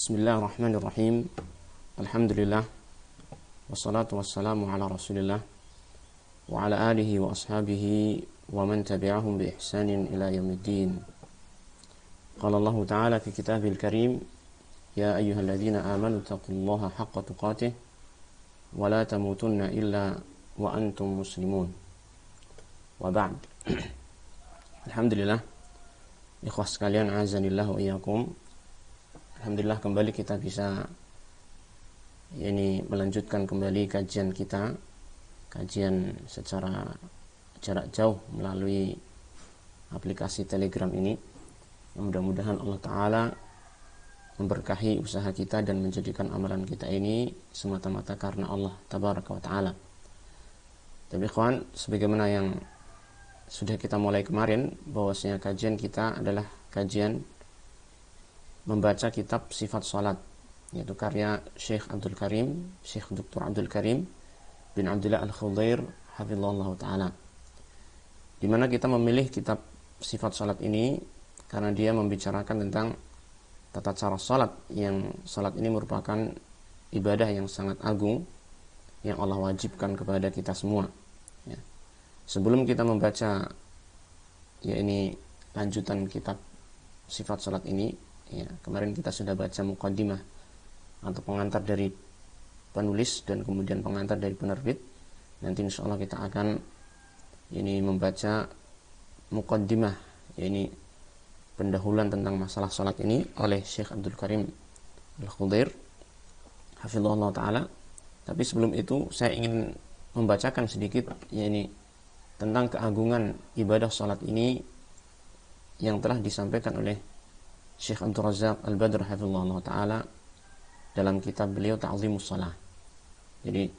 Bismillahirrahmanirrahim. Alhamdulillah. Wassalatu wassalamu ala rasulillah wa ala alihi wa ashabihi wa man tabi'ahum bi ihsanin ila yaumiddin. Qala Allah Ta'ala fi kitabil karim, ya ayyuhalladzina amanu taqullaha haqqa tuqatih wa la tamutunna illa wa antum muslimun. Wa ba'd. Alhamdulillah, ikhwah sekalian, azanillah wa iyyakum. Alhamdulillah kembali kita bisa melanjutkan kembali kajian kita, kajian secara jarak jauh melalui aplikasi Telegram ini. Mudah-mudahan Allah Ta'ala memberkahi usaha kita dan menjadikan amalan kita ini semata-mata karena Allah Tabaraka wa Ta'ala. Tapi kawan, sebagaimana yang sudah kita mulai kemarin, bahwasanya kajian kita adalah kajian membaca kitab Sifat Salat, yaitu karya Syekh Dr. Abdul Karim bin Abdullah Al-Khudair hafizahullah ta'ala, di mana kita memilih kitab Sifat Salat ini karena dia membicarakan tentang tata cara salat, yang salat ini merupakan ibadah yang sangat agung yang Allah wajibkan kepada kita semua ya. Sebelum kita membaca lanjutan kitab Sifat Salat ini ya, kemarin kita sudah baca muqaddimah atau pengantar dari penulis dan kemudian pengantar dari penerbit. Nanti insyaallah kita akan membaca muqaddimah, pendahuluan tentang masalah salat ini oleh Syekh Abdul Karim Al-Khudair hafizahullah ta'ala. Tapi sebelum itu saya ingin membacakan sedikit tentang keagungan ibadah salat ini yang telah disampaikan oleh Syekh Abdul Razak Al-Badr hafizahullah ta'ala dalam kitab beliau Ta'zimus Shalah. Jadi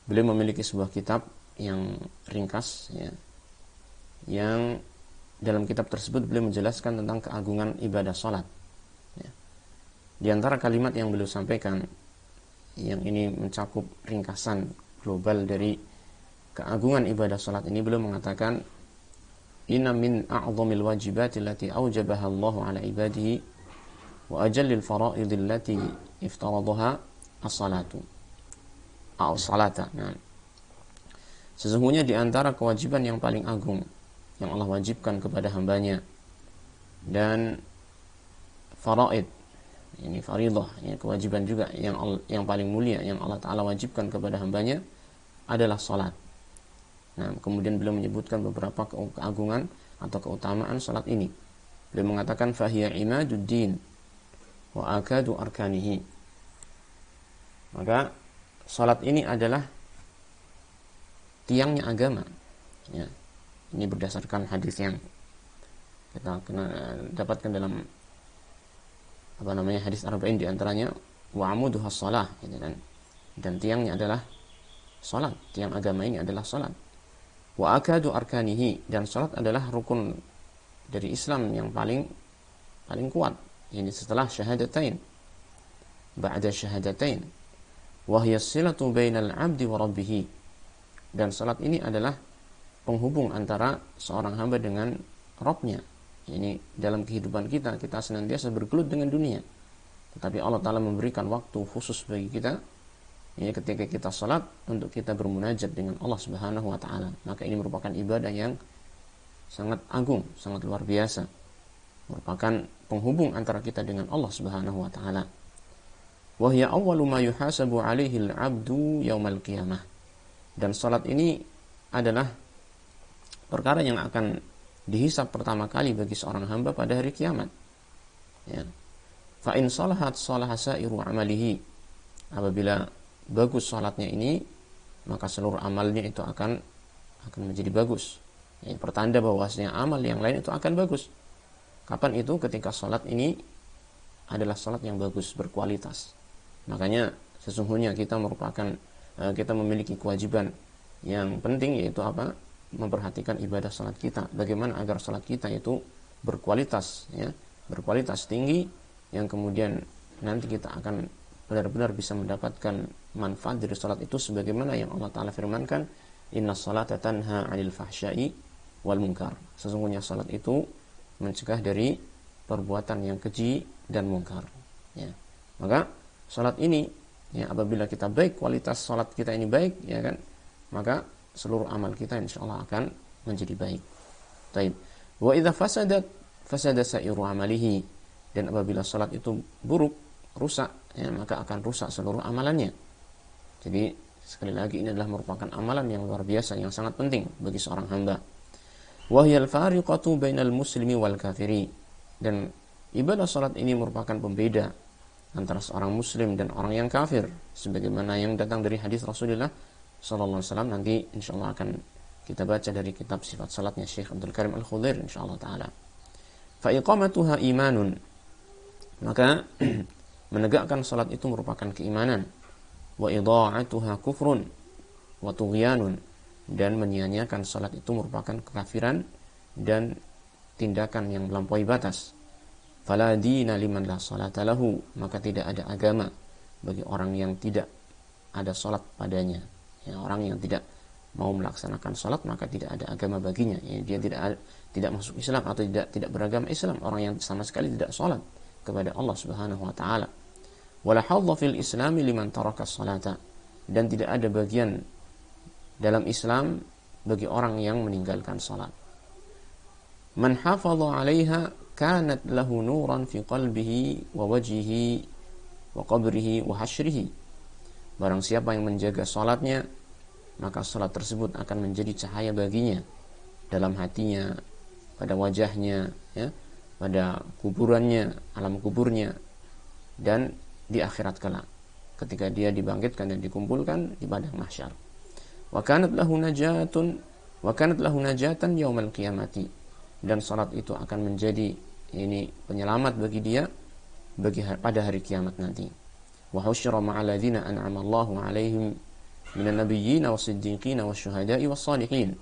beliau memiliki sebuah kitab yang ringkas ya, yang dalam kitab tersebut beliau menjelaskan tentang keagungan ibadah salat ya. Di antara kalimat yang beliau sampaikan, yang ini mencakup ringkasan global dari keagungan ibadah salat ini, beliau mengatakan, inna min a'zamil wajibati allati awjabaha Allahu ala ibadihi wa ajallil fara'idil lati iftaradaha as-salatu atau salata. Nah, sesungguhnya di antara kewajiban yang paling agung yang Allah wajibkan kepada hambanya, dan faraid, ini faridah, kewajiban juga yang paling mulia yang Allah Ta'ala wajibkan kepada hambanya adalah salat. Nah, kemudian beliau menyebutkan beberapa keagungan atau keutamaan salat ini. Beliau mengatakan fahiya imaduddin wa akadu arkanihi. Maka salat ini adalah tiangnya agama. Ya. Ini berdasarkan hadis yang kita dapatkan dalam hadis arba'in, di antaranya wa amuduhas shalah, gitu kan. Dan tiangnya adalah salat. Tiang agama ini adalah salat. Wa akadu arkanihi, dan salat adalah rukun dari Islam yang paling kuat, setelah syahadatain, ba'da syahadatain. Wa hiya silatu bainal 'abdi wa rabbih, dan salat ini adalah penghubung antara seorang hamba dengan Rabb-nya. Ini dalam kehidupan kita senantiasa bergelut dengan dunia, tetapi Allah Ta'ala memberikan waktu khusus bagi kita ketika kita salat untuk kita bermunajat dengan Allah Subhanahu wa Ta'ala. Maka ini merupakan ibadah yang sangat agung, sangat luar biasa, merupakan penghubung antara kita dengan Allah Subhanahu wa Ta'ala. Wa hiya awwalu ma yuhasabu 'alaihi al-'abdu yaumal qiyamah, dan salat ini adalah perkara yang akan dihisab pertama kali bagi seorang hamba pada hari kiamat ya. Fa in salahat salaha sa'iru 'amalihi, apabila bagus salatnya ini, maka seluruh amalnya itu akan menjadi bagus. Ini pertanda bahwasanya amal yang lain itu akan bagus. Kapan itu? Ketika salat ini adalah salat yang bagus, berkualitas. Makanya sesungguhnya kita memiliki kewajiban yang penting, yaitu apa? Memperhatikan ibadah salat kita. Bagaimana agar salat kita itu berkualitas ya, berkualitas tinggi, yang kemudian nanti kita akan benar-benar bisa mendapatkan manfaat dari salat itu, sebagaimana yang Allah Ta'ala firmankan, inna salata tanha 'anil fahsya'i wal munkar. Sesungguhnya salat itu mencegah dari perbuatan yang keji dan mungkar ya. Maka salat ini, ya, apabila kita baik, kualitas salat kita ini baik, ya kan, maka seluruh amal kita insyaallah akan menjadi baik. Taib. Wa idza fasada sa'iru amalihi, dan apabila salat itu buruk, rusak, ya, maka akan rusak seluruh amalannya. Jadi sekali lagi ini adalah merupakan amalan yang luar biasa, yang sangat penting bagi seorang hamba. Wa hiyal fariqatu bainal muslimi wal kafiri, dan ibadah salat ini merupakan pembeda antara seorang muslim dan orang yang kafir, sebagaimana yang datang dari hadis Rasulullah sallallahu alaihi wasallam. Nanti insyaallah akan kita baca dari kitab sifat salatnya Syekh Abdul Karim Al-Khudair insyaallah taala. Fa iqamatuha imanun, maka menegakkan salat itu merupakan keimanan. Wa idha'atuha kufrun wa tughyanun, dan menyia-nyiakan salat itu merupakan kekafiran dan tindakan yang melampaui batas. Fala dina liman la salata lahu, maka tidak ada agama bagi orang yang tidak ada salat padanya. Ya, orang yang tidak mau melaksanakan salat maka tidak ada agama baginya. Ya, dia tidak masuk Islam atau tidak beragama Islam, orang yang sama sekali tidak salat kepada Allah Subhanahu wa taala. Wala hadza fil islami liman taraka salata, dan tidak ada bagian dalam Islam bagi orang yang meninggalkan salat. Man hafadha 'alaiha kanat lahu nuran fi qalbihi wa wajhihi wa qabrihi wa hasyrihi. Barang siapa yang menjaga salatnya, maka salat tersebut akan menjadi cahaya baginya dalam hatinya, pada wajahnya, ya, pada kuburannya, alam kuburnya, dan di akhirat kelak ketika dia dibangkitkan dan dikumpulkan di padang mahsyar. Wa kanat lahu najatan yaumal qiyamati, dan salat itu akan menjadi ini penyelamat bagi dia pada hari kiamat nanti. Wa husyira ma'al ladzina an'ama Allahu 'alaihim minan nabiyyin was-siddiqin wasyuhada'i was-shalihin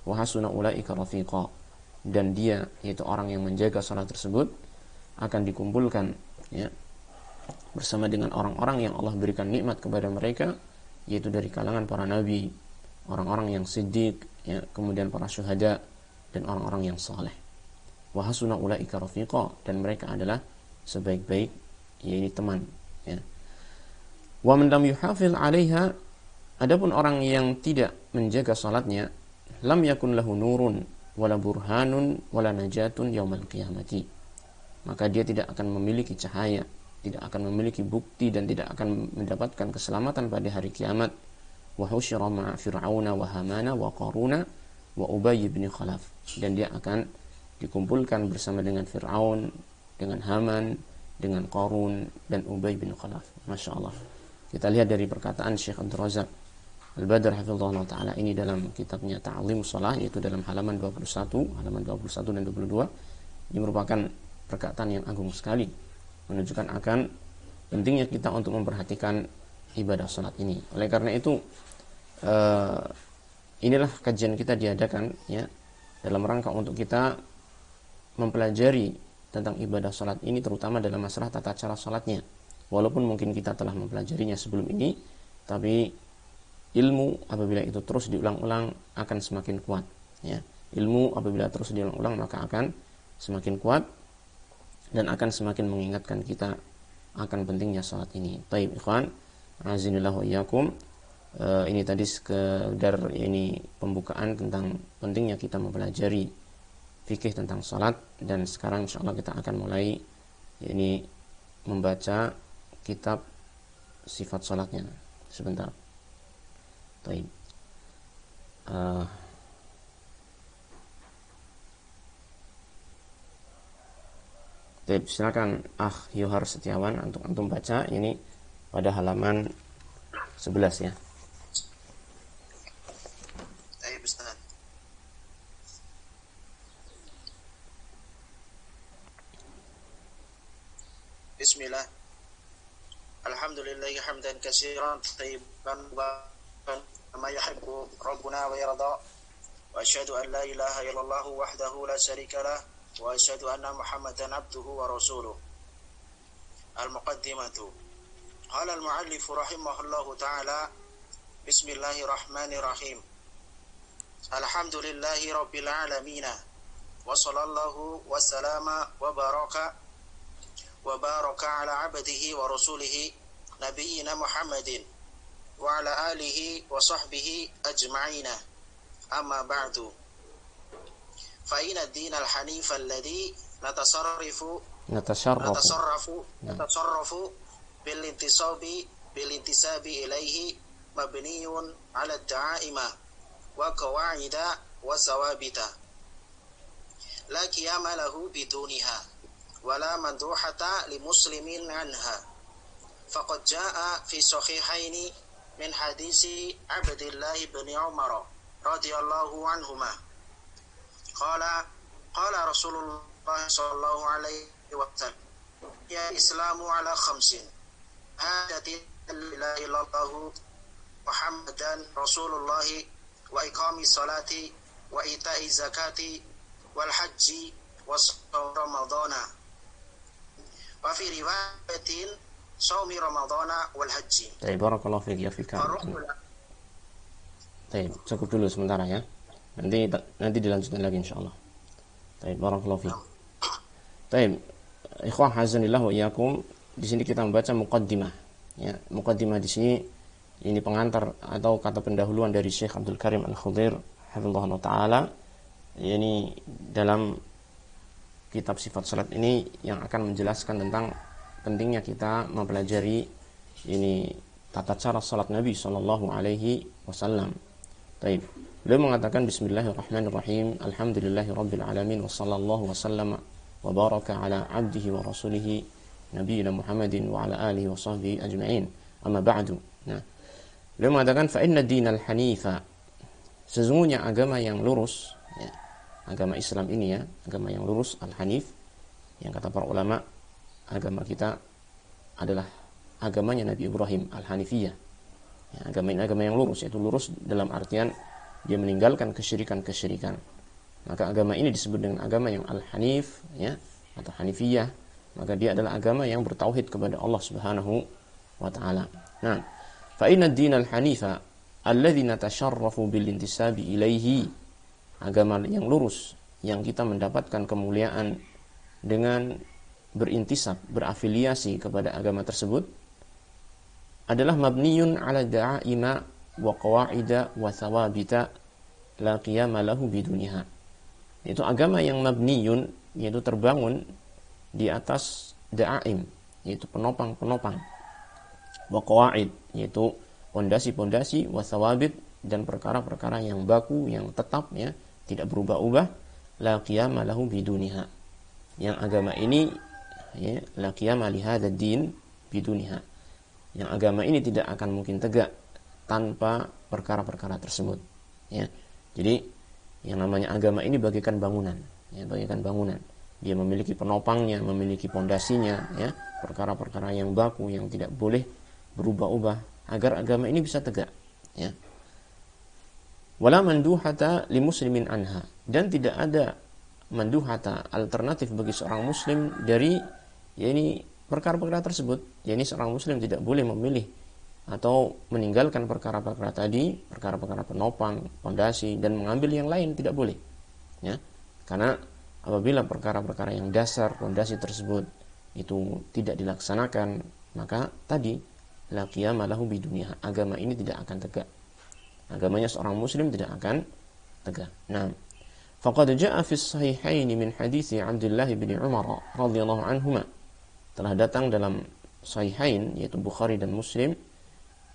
wa hasuna ulaika rafiqa, dan dia, yaitu orang yang menjaga salat tersebut, akan dikumpulkan, ya, bersama dengan orang-orang yang Allah berikan nikmat kepada mereka, yaitu dari kalangan para nabi, orang-orang yang siddiq, ya, kemudian para syuhada, dan orang-orang yang saleh. Wa hasuna ulaika rafiqa, dan mereka adalah sebaik-baik, yaitu teman, ya. Wa man lam yuhafil 'alaiha, adapun orang yang tidak menjaga salatnya, lam yakun lahu nurun wala burhanun wala najatun yaumal qiyamati, maka dia tidak akan memiliki cahaya, tidak akan memiliki bukti, dan tidak akan mendapatkan keselamatan pada hari kiamat. Wa husyira ma'a fir'auna wa hamana wa qaruna wa Ubay bin Khalaf, dan dia akan dikumpulkan bersama dengan Fir'aun, dengan Haman, dengan Qarun, dan Ubay bin Khalaf. Masya Allah. Kita lihat dari perkataan Syekh Abdul Razak Al-Badr hafizahullah ta'ala ini dalam kitabnya Ta'lim Shalah, yaitu dalam halaman 21 dan 22. Ini merupakan perkataan yang agung sekali, menunjukkan akan pentingnya kita untuk memperhatikan ibadah salat ini. Oleh karena itu, inilah kajian kita diadakan, ya, dalam rangka untuk kita mempelajari tentang ibadah salat ini, terutama dalam masalah tata cara salatnya. Walaupun mungkin kita telah mempelajarinya sebelum ini, tapi ilmu apabila itu terus diulang-ulang akan semakin kuat, ya. Ilmu apabila terus diulang-ulang maka akan semakin kuat dan akan semakin mengingatkan kita akan pentingnya salat ini. Baik, ikhwan, azinillahu iyyakum. Ini tadi sekedar ini pembukaan tentang pentingnya kita mempelajari fikih tentang salat, dan sekarang insyaallah kita akan mulai ini membaca kitab sifat salatnya. Sebentar. Baik. Silakan Yohar Setiawan untuk antum baca ini pada halaman 11, ya. Bismillah. Alhamdulillah hamdan katsiran thayyiban mubarakan kama yuhibbu rabbuna wa yarda. Wa asyhadu an la ilaha illallah wahdahu la syarika lah wa asyhadu anna Muhammadan abduhu wa rasuluh. Al-muqaddimatu. Qala al-muallif rahimahullahu ta'ala. Bismillahirrahmanirrahim. Alhamdulillahi rabbil alamin. Wa sallallahu wa sallama wa baraka وبارك على عبده ورسوله نبينا محمد وعلى آله وصحبه أجمعين أما بعد فإن الدين الحنيف الذي نتصرف بالانتساب إليه مبني على الدعائم وقواعد وثوابت لا قيام له بدونها ولا مندوحة لمسلم عنها فقد جاء في صحيحين من حديث عبد الله بن عمر رضي الله عنهما قال رسول الله صلى الله عليه وسلم يا إسلام على 5 هادة لا إله إلا الله محمدا رسول الله وإقام الصلاة وإيتاء الزكاة والحج وصوم رمضان وفي رواية صوم رمضان والحج. Baik, barakallahu fiik ya fika. Baik, cukup dulu sementara ya. Nanti dilanjutkan lagi insyaallah. Baik, barakallahu fiik. Baik, ikhwah hazanillah wa iyyakum. Di sini kita membaca muqaddimah. Ya, muqaddimah di sini ini pengantar atau kata pendahuluan dari Syekh Abdul Karim Al-Khudair hafizahullah taala. Ini dalam kitab sifat salat ini yang akan menjelaskan tentang pentingnya kita mempelajari ini tata cara salat Nabi sallallahu alaihi wasallam. Baik. Beliau mengatakan bismillahirrahmanirrahim. Alhamdulillahirabbil alamin wa sallallahu wasallama wa baraka ala abdihi wa rasulihi nabiyina Muhammadin wa ala alihi wa sahbihi ajma'in. Amma ba'du. Nah, beliau mengatakan fa inna dinal hanifa, sesungguhnya agama yang lurus ya, agama Islam ini ya, agama yang lurus al-hanif, yang kata para ulama agama kita adalah agamanya Nabi Ibrahim al-hanifiyah ya, agama ini agama yang lurus, yaitu lurus dalam artian dia meninggalkan kesyirikan-kesyirikan. Maka agama ini disebut dengan agama yang al-hanif ya, atau hanifiyah. Maka dia adalah agama yang bertauhid kepada Allah Subhanahu wa taala. Nah, fa inna ad-dinal hanifa alladzi natasharrafu bil intisabi ilaihi, agama yang lurus yang kita mendapatkan kemuliaan dengan berintisab, berafiliasi kepada agama tersebut, adalah mabniyun ala da'aima wa qawaida wa thawabita la qiyama lahu biduniha. Itu agama yang mabniyun, yaitu terbangun di atas da'aim, yaitu penopang-penopang, wa qawaid, yaitu pondasi-pondasi, wa thawabit, dan perkara-perkara yang baku, yang tetap ya, tidak berubah-ubah, la qiyama lahu biduniha, yang agama ini ya, la qiyama li hadzal din biduniha, yang agama ini tidak akan mungkin tegak tanpa perkara-perkara tersebut ya. Jadi yang namanya agama ini bagaikan bangunan ya, bagaikan bangunan. Dia memiliki penopangnya, memiliki pondasinya ya, perkara-perkara yang baku yang tidak boleh berubah-ubah agar agama ini bisa tegak ya. Wala manduhata li muslimin anha, dan tidak ada manduhata, alternatif bagi seorang muslim dari ya ini perkara-perkara tersebut. Ya ini seorang muslim tidak boleh memilih atau meninggalkan perkara-perkara tadi, perkara-perkara penopang, pondasi, dan mengambil yang lain, tidak boleh ya. Karena apabila perkara-perkara yang dasar, pondasi tersebut itu tidak dilaksanakan, maka tadi la qiyama lahu bidunya, agama ini tidak akan tegak, agamanya seorang muslim tidak akan tegak. Nah, faqad jaa'a fi sahihain min hadits Abdullah bin Umar radhiyallahu anhuma, telah datang dalam sahihain yaitu Bukhari dan Muslim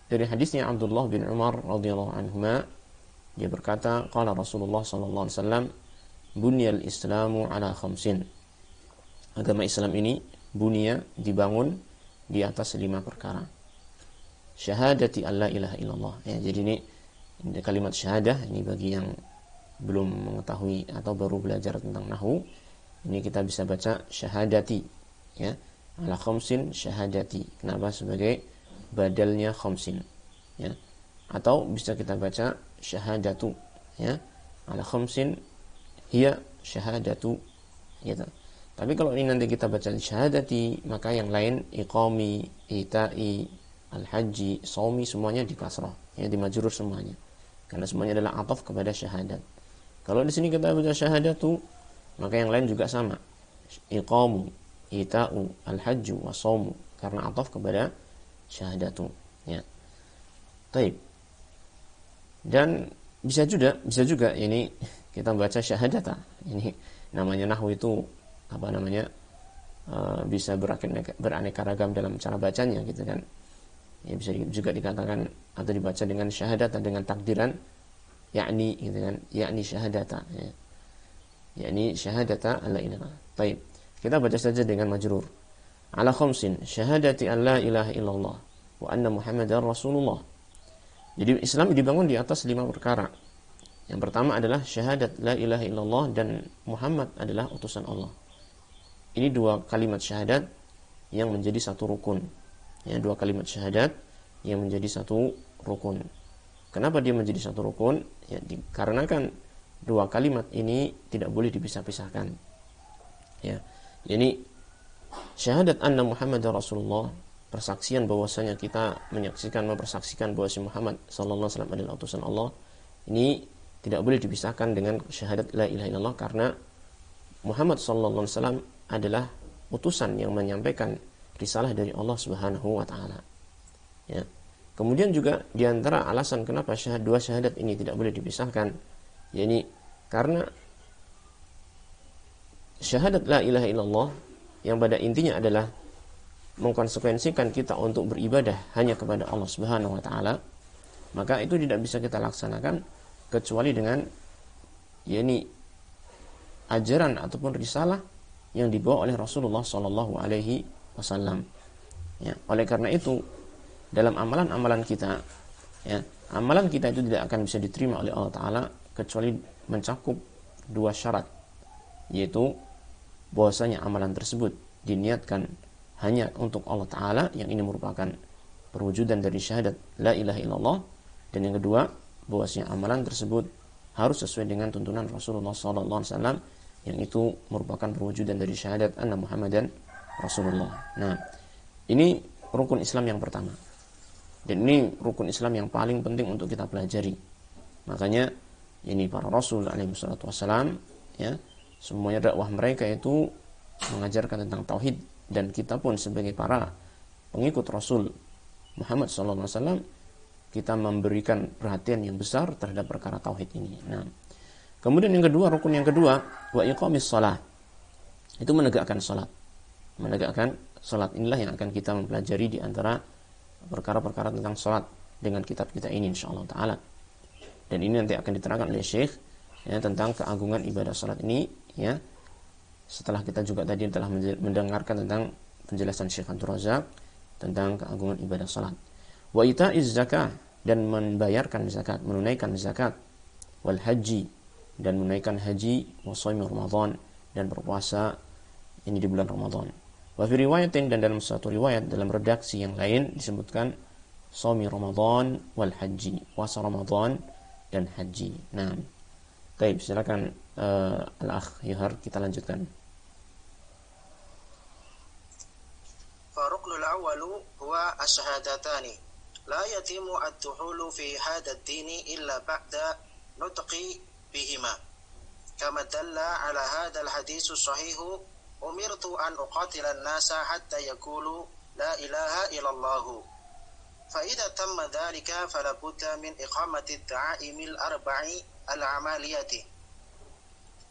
dari hadisnya Abdullah bin Umar radhiyallahu anhuma, dia berkata qala Rasulullah sallallahu alaihi wasallam bunyal islamu ala 5, agama Islam ini bunya, dibangun di atas 5 perkara. Syahadati alla ilaha illallah ya, jadi ini kalimat syahadah ini bagi yang belum mengetahui atau baru belajar tentang nahwu, ini kita bisa baca syahadati ya, ala 5 syahadati. Kenapa? Sebagai badalnya 5 ya, atau bisa kita baca syahadatu ya, ala 5 hiya syahadatu gitu. Tapi kalau ini nanti kita baca syahadati, maka yang lain iqami, itai, al-haji, shaumi, semuanya di kasrah ya, di majrur semuanya, karena semuanya adalah ataf kepada syahadat. Kalau di sini kita baca syahadatu, maka yang lain juga sama, iqamu, ita'u, al-hajju, wa shaumu, karena ataf kepada syahadatu, ya. Taib. Dan bisa juga ini kita baca syahadata. Ini namanya nahwu itu apa namanya? Bisa beraneka ragam dalam cara bacanya gitu kan. Ya, bisa juga dikatakan atau dibaca dengan syahadata dengan takdiran yakni gitu kan, yakni syahadata, ya. Yakni syahadata alla ilaha. Baik. Kita baca saja dengan majrur. Ala khamsin syahadati an la ilaha illallah wa anna Muhammadar Rasulullah. Jadi Islam dibangun di atas 5 perkara. Yang pertama adalah syahadat la ilaha illallah dan Muhammad adalah utusan Allah. Ini 2 kalimat syahadat yang menjadi satu rukun. Ya, 2 kalimat syahadat yang menjadi satu rukun. Kenapa dia menjadi satu rukun? Ya, dikarenakan 2 kalimat ini tidak boleh dipisah-pisahkan. Ya. Jadi syahadat anna Muhammadar Rasulullah, persaksian bahwasanya kita mempersaksikan bahwa Muhammad sallallahu alaihi wasallam adalah utusan Allah, ini tidak boleh dipisahkan dengan syahadat la ilaha illallah, karena Muhammad sallallahu alaihi wasallam adalah utusan yang menyampaikan risalah dari Allah Subhanahu wa taala. Ya. Kemudian juga di antara alasan kenapa 2 syahadat ini tidak boleh dipisahkan, yakni karena syahadat la ilaha illallah yang pada intinya adalah mengkonsekuensikan kita untuk beribadah hanya kepada Allah Subhanahu wa taala, maka itu tidak bisa kita laksanakan kecuali dengan yakni ajaran ataupun risalah yang dibawa oleh Rasulullah sallallahu alaihi wasallam. Ya, oleh karena itu dalam amalan-amalan kita, ya, amalan kita itu tidak akan bisa diterima oleh Allah taala kecuali mencakup 2 syarat, yaitu bahwasanya amalan tersebut diniatkan hanya untuk Allah taala, yang ini merupakan perwujudan dari syahadat la ilaha illallah, dan yang kedua bahwasanya amalan tersebut harus sesuai dengan tuntunan Rasulullah sallallahu alaihi wasallam, yang itu merupakan perwujudan dari syahadat anna Muhammadan Rasulullah. Nah, ini rukun Islam yang pertama. Dan ini rukun Islam yang paling penting untuk kita pelajari. Makanya ini para Rasul alaihi wassalatu wassalam, ya, semuanya dakwah mereka itu mengajarkan tentang tauhid, dan kita pun sebagai para pengikut Rasul Muhammad sallallahu alaihi wasallam, kita memberikan perhatian yang besar terhadap perkara tauhid ini. Nah, kemudian yang kedua, rukun yang kedua, wa iqamis shalah. Itu menegakkan salat. Menegakkan salat inilah yang akan kita mempelajari di antara perkara-perkara tentang salat dengan kitab kita ini insyaallah taala. Dan ini nanti akan diterangkan oleh Syekh, ya, tentang keagungan ibadah salat ini, ya. Setelah kita juga tadi telah mendengarkan tentang penjelasan Syekh Abdul Razak tentang keagungan ibadah salat. Wa ita'iz zakah, dan membayarkan zakat, menunaikan zakat, wal haji, dan menunaikan haji, wa shaumi Ramadan, dan berpuasa ini di bulan Ramadan. Wa fi riwayatin, dan dalam satu riwayat dalam redaksi yang lain disebutkan shaumi Ramadan wal haji, puasa Ramadan dan haji. Nah, baik, silakan al-akh Yuhar, kita lanjutkan. Faruknul awwalu huwa ash-shahadatani la yatimu ad-dukhulu fi hadha ad-dini illa ba'da nutqi bihima kama dalla ala hadha al-haditsu sahihu umirtu an uqatila an-nasa hatta yaqulu la ilaha illallah fa idza tamma dhalika fala budda min iqamati ad-da'aimil arba'i al-amaliyati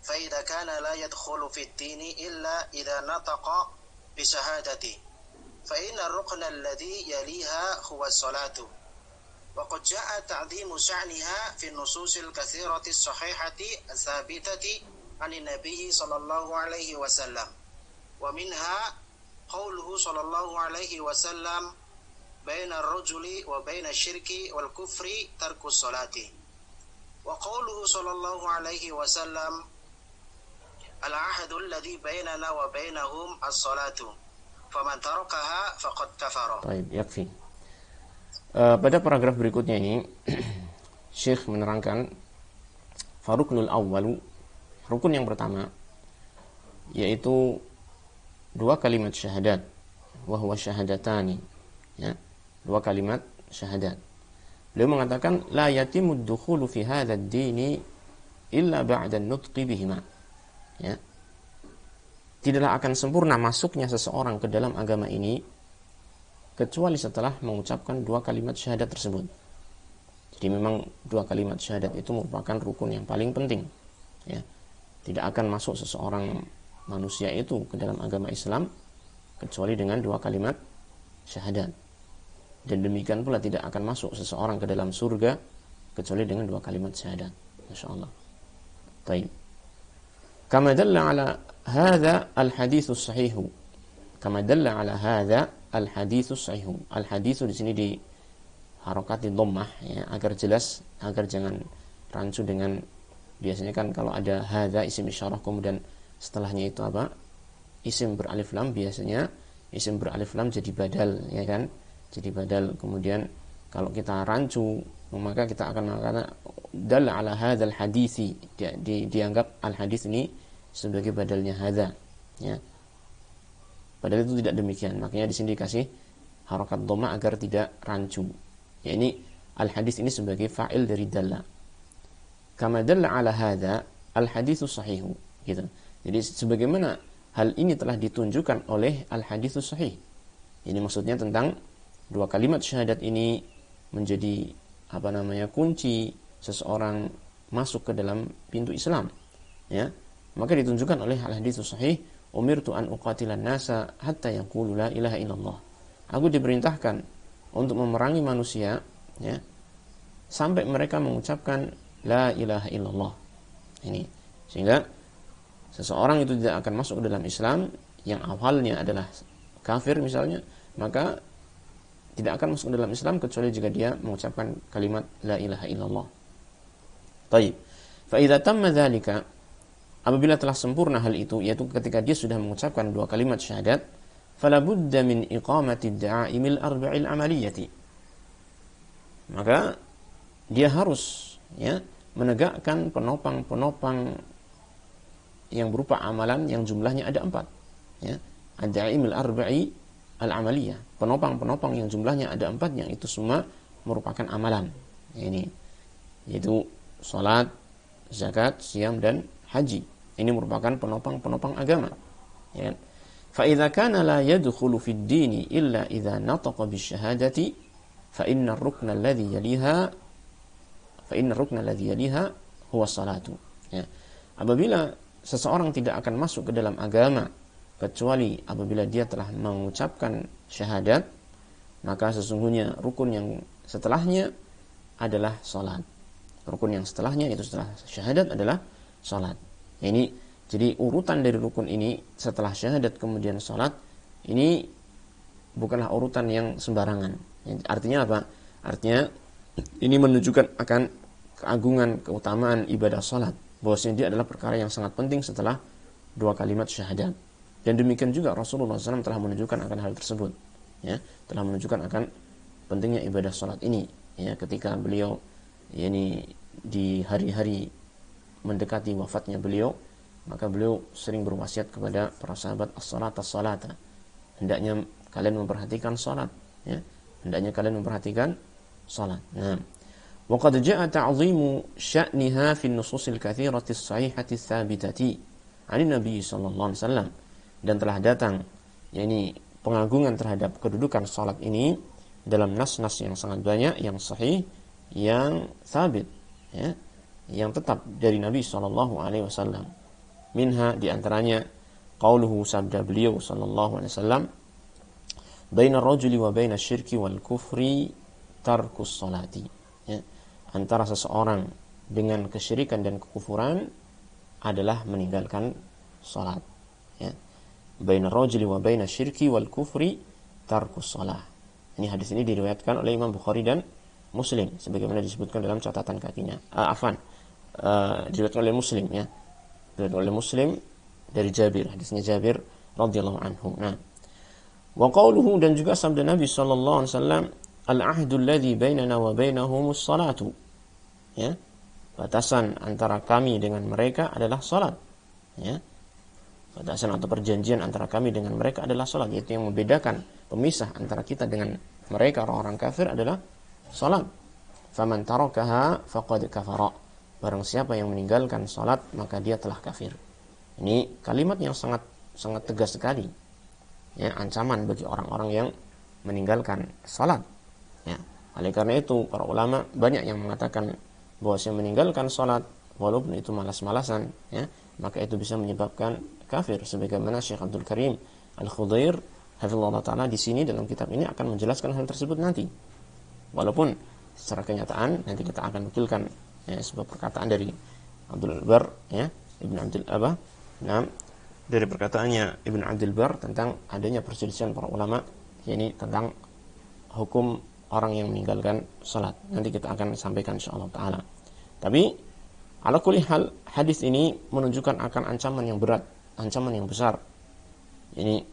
fa idza kana la yadkhulu fi ad-dini illa idza nataqa bi shahadati fa inna ar-rukna alladhi yaliha huwa as-salatu wa qad ja'a ta'dhimu sha'niha fi an-nusus al-kathirati as-sahihati as-thabitati 'an an-nabiy sallallahu alaihi wasallam wa minha qawluhu sallallahu alaihi wasallam baina ar-rajuli wa baina asy-syirki wal kufri tarku as-salati wa qawluhu sallallahu alaihi wasallam al-'ahdu alladhi bainana wa bainahum as-salatu faman tarakaha faqad kafara. Baik, yakfi. Pada paragraf berikutnya ini Syekh menerangkan faruknul awwalu, rukun yang pertama, yaitu 2 kalimat syahadat, wa huwa syahadatani, ya, 2 kalimat syahadat. Beliau mengatakan la yatimud dukhulu fi hadha ad-dini illa ba'da an-nutqi bihima, ya. tidaklah akan sempurna masuknya seseorang ke dalam agama ini kecuali setelah mengucapkan dua kalimat syahadat tersebut. Jadi memang dua kalimat syahadat itu merupakan rukun yang paling penting. Ya. Tidak akan masuk seseorang manusia itu ke dalam agama Islam kecuali dengan dua kalimat syahadat. Dan demikian pula tidak akan masuk seseorang ke dalam surga kecuali dengan dua kalimat syahadat. Masya Allah. Baik. Kama dalla ala hadha al-haditsus sahihu. Kama dalla ala hadha al-haditsus sahihu. Al-haditsu di sini di harakati dhammah ya, agar jelas, agar jangan rancu dengan biasanya kan kalau ada hadza isim isyarah kemudian setelahnya itu apa? Isim beralif lam, biasanya isim beralif lam jadi badal ya kan? Jadi badal, kemudian kalau kita rancu maka kita akan mengatakan dalla ala hadzal hadisi, dianggap al hadis ini sebagai badalnya hadza ya. Padahal itu tidak demikian. Makanya di sini dikasih harakat dhammah agar tidak rancu. Ya, ini al-hadis ini sebagai fa'il dari dalla. Kama dalla ala hadza al-haditsu sahihu gitu. Jadi sebagaimana hal ini telah ditunjukkan oleh al-haditsus sahih. Ini maksudnya tentang dua kalimat syahadat ini menjadi kunci seseorang masuk ke dalam pintu Islam. Ya. Maka ditunjukkan oleh al-haditsus sahih, umirtu an uqatilan nasa hatta yaqulu la ilaha illallah. Aku diperintahkan untuk memerangi manusia ya, sampai mereka mengucapkan la ilaha illallah. Ini sehingga seseorang itu tidak akan masuk ke dalam Islam yang awalnya adalah kafir misalnya, maka tidak akan masuk ke dalam Islam kecuali jika dia mengucapkan kalimat la ilaha illallah. Baik. Fa idza tamma dzalika, apabila telah sempurna hal itu, yaitu ketika dia sudah mengucapkan dua kalimat syahadat, fala budda min iqamati ad-da'aimil arba'il amaliyati. Maka dia harus ya menegakkan penopang-penopang yang berupa amalan yang jumlahnya ada 4 ya. Ad-da'aimil arba'i al-amaliyah, penopang-penopang yang jumlahnya ada 4 yang itu semua merupakan amalan. Ini yaitu salat, zakat, siam dan haji. Ini merupakan penopang-penopang agama. Ya. فإذا كان لا يدخل في الدين إلا إذا نطق بالشهادة فإن الركن الذي يليها هو الصلاة. Ya. Apabila seseorang tidak akan masuk ke dalam agama kecuali apabila dia telah mengucapkan syahadat, maka sesungguhnya rukun yang setelahnya adalah salat. Rukun yang setelahnya itu setelah syahadat adalah salat. Ini jadi urutan dari rukun ini setelah syahadat kemudian salat ini bukanlah urutan yang sembarangan. Artinya apa? Artinya ini menunjukkan akan keagungan, keutamaan ibadah salat. Bahwasanya dia adalah perkara yang sangat penting setelah dua kalimat syahadat. Dan demikian juga Rasulullah SAW telah menunjukkan akan hal tersebut. Ya, telah menunjukkan akan pentingnya ibadah salat ini. Ya, ketika beliau di hari-hari mendekati wafatnya beliau, maka beliau sering berwasiat kepada para sahabat, as-salata, hendaknya kalian memperhatikan salat ya, hendaknya kalian memperhatikan salat. Nah, wa qad jaa ta'zimu sya'niha fi an-nusus al-katsirati as-sahihati ats-tsabitati 'an Nabi sallallahu alaihi wasallam, dan telah datang yakni pengagungan terhadap kedudukan salat ini dalam nas-nas yang sangat banyak yang sahih, yang sabit ya, yang tetap dari Nabi sallallahu alaihi wasallam. Minha, diantaranya qauluhu, sabda beliau sallallahu alaihi wasallam, baina rajuli wa baina syirki wal kufri tarkus salati ya, antara seseorang dengan kesyirikan dan kekufuran adalah meninggalkan salat ya. Baina rajuli wa baina syirki wal kufri tarkus salah. Ini hadis ini diriwayatkan oleh Imam Bukhari dan Muslim sebagaimana disebutkan dalam catatan kakinya. Diriwayatkan oleh Muslim ya. Oleh Muslim dari Jabir, hadisnya Jabir radhiyallahu anhu. Nah, wa qauluhu, dan juga sabda Nabi sallallahu alaihi wasallam, al-ahdu alladhi bainana wa bainahumus salatu ya, batasan antara kami dengan mereka adalah salat ya, batasan atau perjanjian antara kami dengan mereka adalah salat, yaitu yang membedakan, pemisah antara kita dengan mereka orang-orang kafir adalah salat. Faman tarakaha faqad kafara, barang siapa yang meninggalkan salat maka dia telah kafir. Ini kalimat yang sangat sangat tegas sekali, ya, ancaman bagi orang-orang yang meninggalkan salat, ya. Oleh karena itu para ulama banyak yang mengatakan bahwa meninggalkan salat walaupun itu malas-malasan, ya, maka itu bisa menyebabkan kafir, sebagaimana Syekh Abdul Karim Al-Khudair hafizallahu taala di sini dalam kitab ini akan menjelaskan hal tersebut nanti. Walaupun secara kenyataan nanti kita akan nukilkan, ya, sebuah perkataan dari Abdul Bar, ya, Ibn Abdul Abah, nah, dari perkataannya Ibn Abdul Bar tentang adanya perselisihan para ulama, yakni tentang hukum orang yang meninggalkan salat. Nanti kita akan sampaikan insyaallah taala. Tapi ala kulli hal, hadis ini menunjukkan akan ancaman yang berat, ancaman yang besar. Ini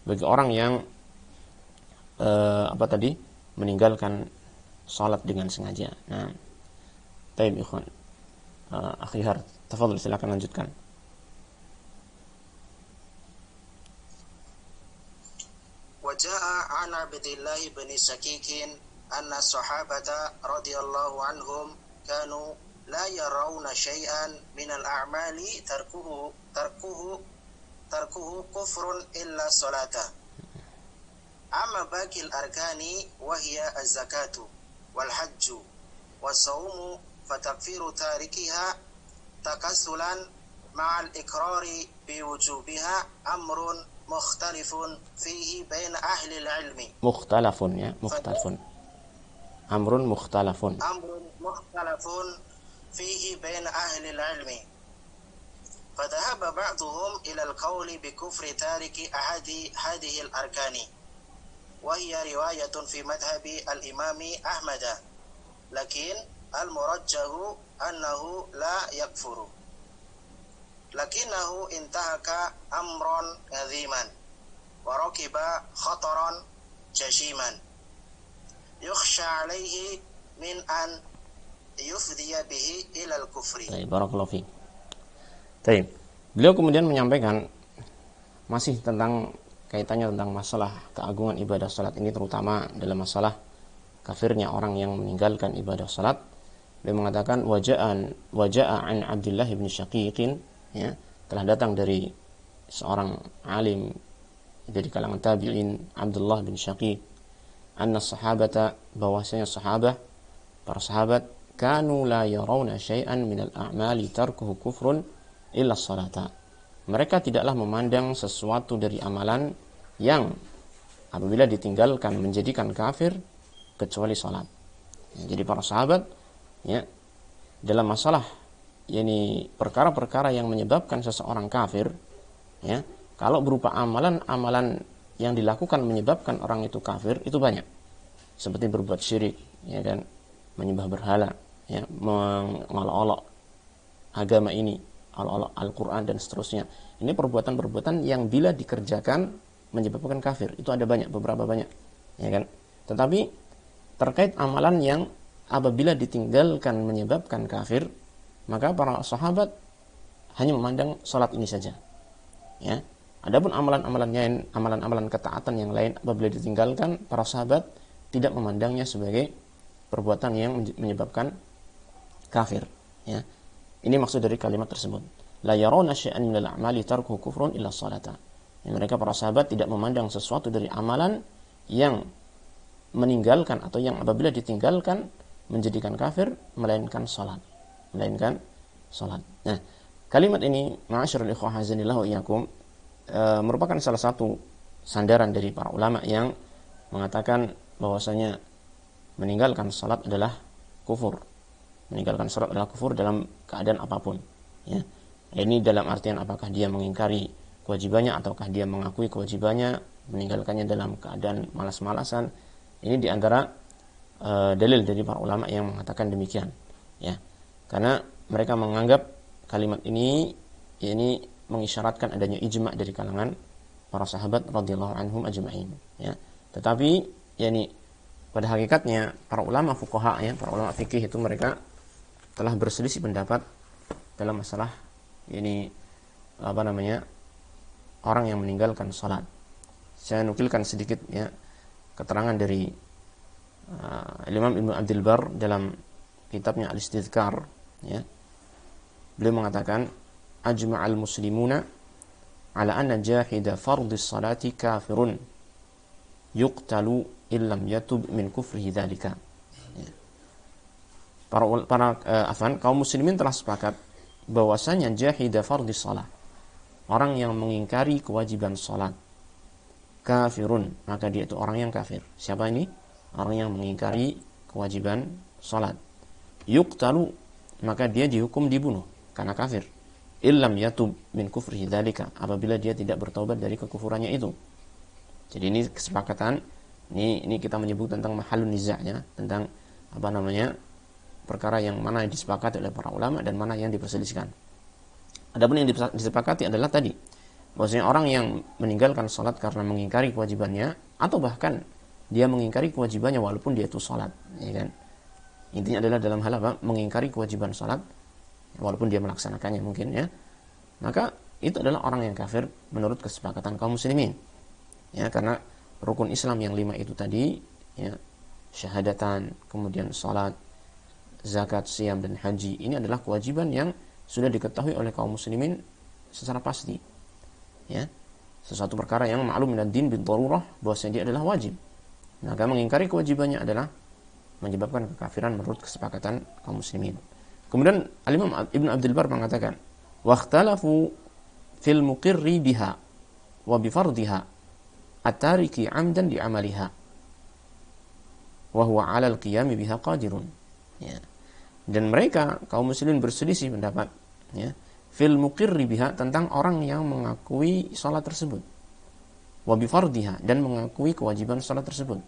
bagi orang yang meninggalkan salat dengan sengaja. Nah, baik ikhwan. Akhi Har, tafadhol, silakan lanjutkan. وجاء عن عبد الله بن شقيق أن الصحابة رضي الله عنهم كانوا لا يرون شيئا من الأعمال تركه كفر إلا الصلاة. أما باقي الأركان وهي الزكاة والحج والصوم فتكفير تاركها تكسلا مع الإقرار بوجوبها أمر مختلف فيه بين أهل العلم. مختلف، ya, مختلف. أمر مختلف. أمر مختلف فيه بين أهل العلم. فذهب بعضهم إلى القول بكفر تارك أحد هذه الأركان، وهي رواية في مذهب الإمام أحمد، لكن المرجح أنه لا يكفر، لكنه انتهك أمرا عظيما وركب خطرا جسيما يخشى عليه من أن يفضي به إلى الكفر. Barakallahu fiik. Baik. Beliau kemudian menyampaikan masih tentang kaitannya tentang masalah keagungan ibadah salat ini, terutama dalam masalah kafirnya orang yang meninggalkan ibadah salat. Beliau mengatakan waja'a an Abdullah bin Syaqiq, ya, telah datang dari seorang alim dari kalangan tabi'in, Abdullah bin Syaqiq, anna sahabata, bahwasanya sahabat, para sahabat, kanu la yarawna syai'an minal a'mali tarkuhu kufrun illa salata. Mereka tidaklah memandang sesuatu dari amalan yang apabila ditinggalkan menjadikan kafir kecuali salat. Jadi para sahabat, ya, dalam masalah yakni perkara-perkara yang menyebabkan seseorang kafir, ya, kalau berupa amalan-amalan yang dilakukan menyebabkan orang itu kafir, itu banyak. Seperti berbuat syirik, ya kan, menyembah berhala, ya, mengolok-olok agama ini, olok-olok Al-Qur'an dan seterusnya. Ini perbuatan-perbuatan yang bila dikerjakan menyebabkan kafir. Itu ada banyak, beberapa banyak, ya kan. Tetapi terkait amalan yang apabila ditinggalkan menyebabkan kafir, maka para sahabat hanya memandang salat ini saja, ya. Adapun amalan-amalan ketaatan yang lain apabila ditinggalkan, para sahabat tidak memandangnya sebagai perbuatan yang menyebabkan kafir, ya. Ini maksud dari kalimat tersebut. La yarawna syai'an minal a'mali tarkuhu kufrun illa salata. Mereka para sahabat tidak memandang sesuatu dari amalan yang meninggalkan atau yang apabila ditinggalkan menjadikan kafir melainkan salat. Nah, kalimat ini, ma'asyiral ikhwah azanillahu wa iyyakum, merupakan salah satu sandaran dari para ulama yang mengatakan bahwasanya meninggalkan salat adalah kufur. Meninggalkan salat adalah kufur dalam keadaan apapun, ya. Ini dalam artian apakah dia mengingkari kewajibannya ataukah dia mengakui kewajibannya, meninggalkannya dalam keadaan malas-malasan. Ini diantara dalil dari para ulama yang mengatakan demikian, ya. Karena mereka menganggap kalimat ini mengisyaratkan adanya ijma' dari kalangan para sahabat radhiyallahu anhum ajma'in, ya. Tetapi pada hakikatnya para ulama fuqaha, ya, para ulama fikih itu mereka telah berselisih pendapat dalam masalah orang yang meninggalkan salat. Saya nukilkan sedikit, ya, keterangan dari Imam Ibn Abdul Bar dalam kitabnya Al-Istidhkar, ya. Beliau mengatakan ajma'al muslimuna ala anna jahida fardhis salati kafirun yuqtalu illam yatub min kufrihi dzalika. Kaum muslimin telah sepakat bahwasanya jahida fardhis shalah, orang yang mengingkari kewajiban salat, kafirun, maka dia itu orang yang kafir. Siapa ini? Orang yang mengingkari kewajiban salat. Yuqtalu, maka dia dihukum dibunuh karena kafir. Illam yatub min kufrihi dzalika, apabila dia tidak bertaubat dari kekufurannya itu. Jadi ini kesepakatan, ini kita menyebut tentang mahallun niza'nya, tentang perkara yang mana yang disepakati oleh para ulama dan mana yang diperselisihkan. Adapun yang disepakati adalah tadi, bahwasanya orang yang meninggalkan salat karena mengingkari kewajibannya, atau bahkan dia mengingkari kewajibannya walaupun dia itu salat, ya kan? Intinya adalah dalam hal apa? Mengingkari kewajiban salat walaupun dia melaksanakannya mungkin, ya. Maka itu adalah orang yang kafir menurut kesepakatan kaum muslimin. Ya, karena rukun Islam yang 5 itu tadi, ya, syahadatan, kemudian salat, zakat, siam, dan haji, ini adalah kewajiban yang sudah diketahui oleh kaum muslimin secara pasti. Ya, sesuatu perkara yang ma'lum minad din bid darurah, bahwasanya dia adalah wajib. Maka mengingkari kewajibannya adalah menyebabkan kekafiran menurut kesepakatan kaum muslimin. Kemudian Al-Imam Ibn Abdul Bar mengatakan, "Wakhtalafu fil muqirri biha wa bi fardhiha at-tariki 'amdan li 'amaliha wa huwa 'ala al-qiyam biha qadirun." Ya. Dan mereka kaum muslimin berselisih pendapat, ya, fil muqirri biha, tentang orang yang mengakui salat tersebut, wa bi fardhiha, dan mengakui kewajiban salat tersebut,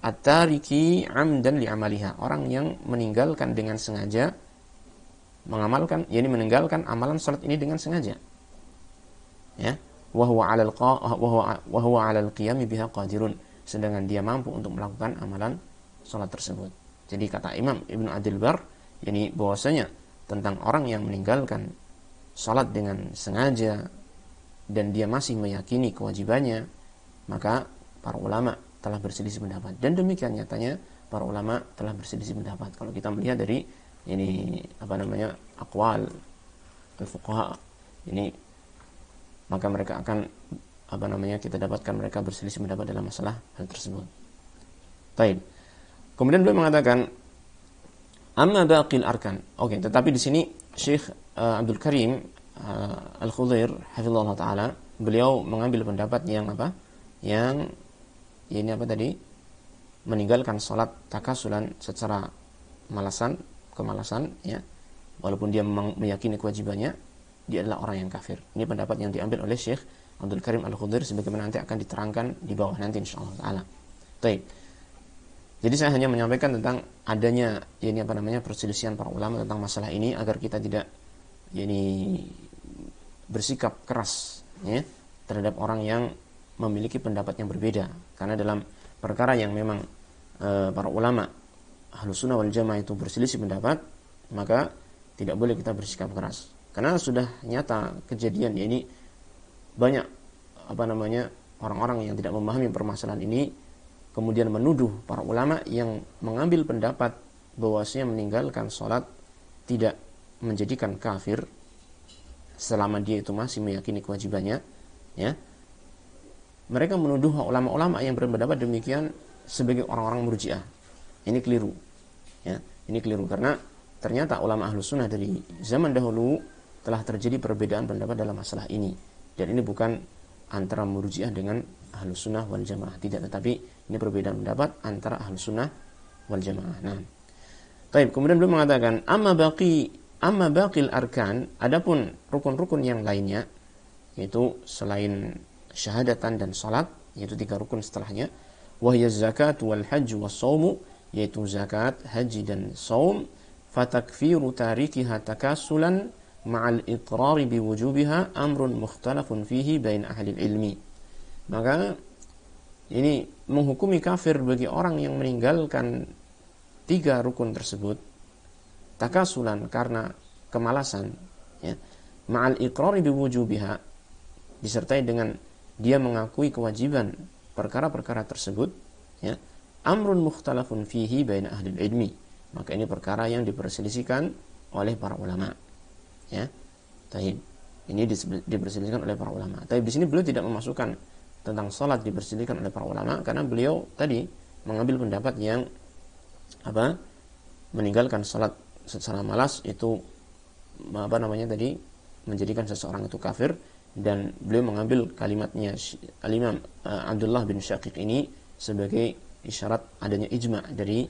at-tariki 'amdan li 'amaliha, orang yang meninggalkan dengan sengaja mengamalkan, yakni meninggalkan amalan salat ini dengan sengaja, ya, wa huwa 'alal qiyam biha qadirun, sedangkan dia mampu untuk melakukan amalan salat tersebut. Jadi kata Imam Ibn Abdul Bar, yakni bahwasanya tentang orang yang meninggalkan salat dengan sengaja dan dia masih meyakini kewajibannya, maka para ulama telah berselisih pendapat. Dan demikian nyatanya para ulama telah berselisih pendapat. Kalau kita melihat dari ini aqwal al-fuqaha ini, maka mereka akan kita dapatkan mereka berselisih pendapat dalam masalah hal tersebut. Baik. Kemudian beliau mengatakan amma baqil arkan. Oke, tetapi di sini Syekh Abdul Karim Al-Khudair hafizallahu taala, beliau mengambil pendapat yang Yang ini meninggalkan salat takasulan secara kemalasan, ya. Walaupun dia meyakini kewajibannya, dia adalah orang yang kafir. Ini pendapat yang diambil oleh Syekh Abdul Karim Al-Khudair, sebagaimana nanti akan diterangkan di bawah nanti insyaallah taala. Baik. Jadi saya hanya menyampaikan tentang adanya perselisihan para ulama tentang masalah ini agar kita tidak bersikap keras, ya, terhadap orang yang memiliki pendapat yang berbeda. Karena dalam perkara yang memang para ulama Ahlus Sunnah wal Jamaah itu berselisih pendapat, maka tidak boleh kita bersikap keras. Karena sudah nyata kejadian, ini banyak orang-orang yang tidak memahami permasalahan ini kemudian menuduh para ulama yang mengambil pendapat bahwasanya meninggalkan salat tidak menjadikan kafir selama dia itu masih meyakini kewajibannya, ya. Mereka menuduh ulama-ulama yang berpendapat demikian sebagai orang-orang murji'ah. Ini keliru, ya. Ini keliru karena ternyata ulama Ahlus Sunnah dari zaman dahulu telah terjadi perbedaan pendapat dalam masalah ini, dan ini bukan antara murji'ah dengan Ahlus Sunnah wal Jamaah, tidak, tetapi ini perbedaan pendapat antara Ahlus Sunnah wal Jamaah. Nah, baik. Kemudian beliau mengatakan amma baqil arkan, adapun rukun-rukun yang lainnya, yaitu selain syahadatan dan salat, yaitu 3 rukun setelahnya, wahya zakat wal hajj was shaumu, yaitu zakat, haji dan saum, fatakfiru tarikiha takasulan ma'al iqrari biwujubiha amrun mukhtalafun fihi bain ahli ilmi. Maka ini menghukumi kafir bagi orang yang meninggalkan 3 rukun tersebut takasulan, karena kemalasan, ya, ma'al iqrari biwujubiha, disertai dengan dia mengakui kewajiban perkara-perkara tersebut, ya, amrun mukhtalafun fihi bain ahli ilmi, maka ini perkara yang diperselisihkan oleh para ulama, ya. Baik. Ini diperselisihkan oleh para ulama. Tapi di sini beliau tidak memasukkan tentang salat diperselisihkan oleh para ulama karena beliau tadi mengambil pendapat yang meninggalkan salat secara malas itu tadi menjadikan seseorang itu kafir, dan beliau mengambil kalimatnya Al-Imam Abdullah bin Syaqiq ini sebagai isyarat adanya ijma' dari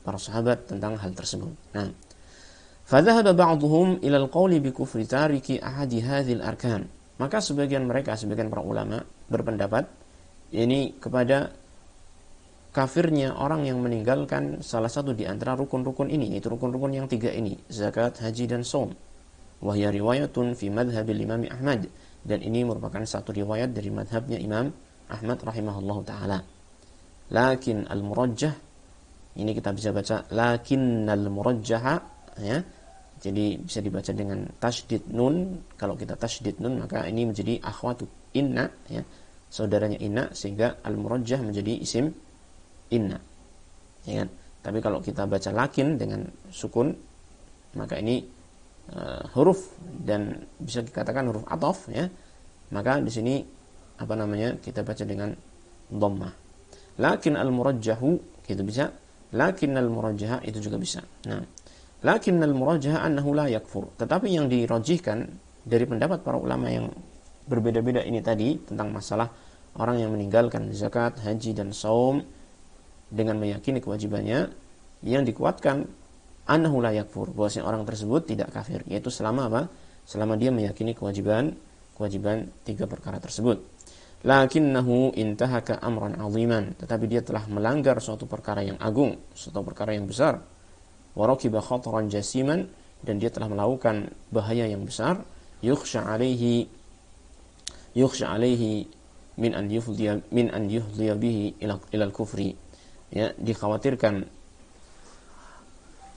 para sahabat tentang hal tersebut. Nah, فذهب بعضهم إلى القول بكفر تارك أحد هذه الأركان. Maka sebagian para ulama berpendapat ini kepada kafirnya orang yang meninggalkan salah satu di antara rukun-rukun ini, yaitu rukun-rukun yang 3 ini, zakat, haji, dan shaum. Wa hiya riwayatun fi madhhabil Imam Ahmad, dan ini merupakan satu riwayat dari madhabnya Imam Ahmad rahimahullahu taala. Lakin al-murajjah, ini kita bisa baca lakinnal murajjaha, ya. Jadi bisa dibaca dengan tasydid nun. Kalau kita tasydid nun maka ini menjadi akhwatu inna, ya, saudaranya inna, sehingga al-murajjah menjadi isim inna, ya kan? Tapi kalau kita baca lakin dengan sukun maka ini huruf, dan bisa dikatakan huruf ataf, ya. Maka di sini kita baca dengan dhammah. Lakin al-murajjahu, gitu bisa. Lakin al-murajjaha, itu juga bisa. Nah, lakin al-murajjah annahu la yakfur. Tetapi yang dirajihkan dari pendapat para ulama yang berbeda-beda ini tadi tentang masalah orang yang meninggalkan zakat, haji, dan shaum dengan meyakini kewajibannya, yang dikuatkan annahu la yakfur, bahwasanya orang tersebut tidak kafir, yaitu selama dia meyakini kewajiban 3 perkara tersebut. Lakinnahu intahaka amran 'aziman, tetapi dia telah melanggar suatu perkara yang agung, suatu perkara yang besar. Warakiba khataran jasiman, dan dia telah melakukan bahaya yang besar. Yukhsha alaihi min an yuhdhiya bihi ila al-kufri, ya,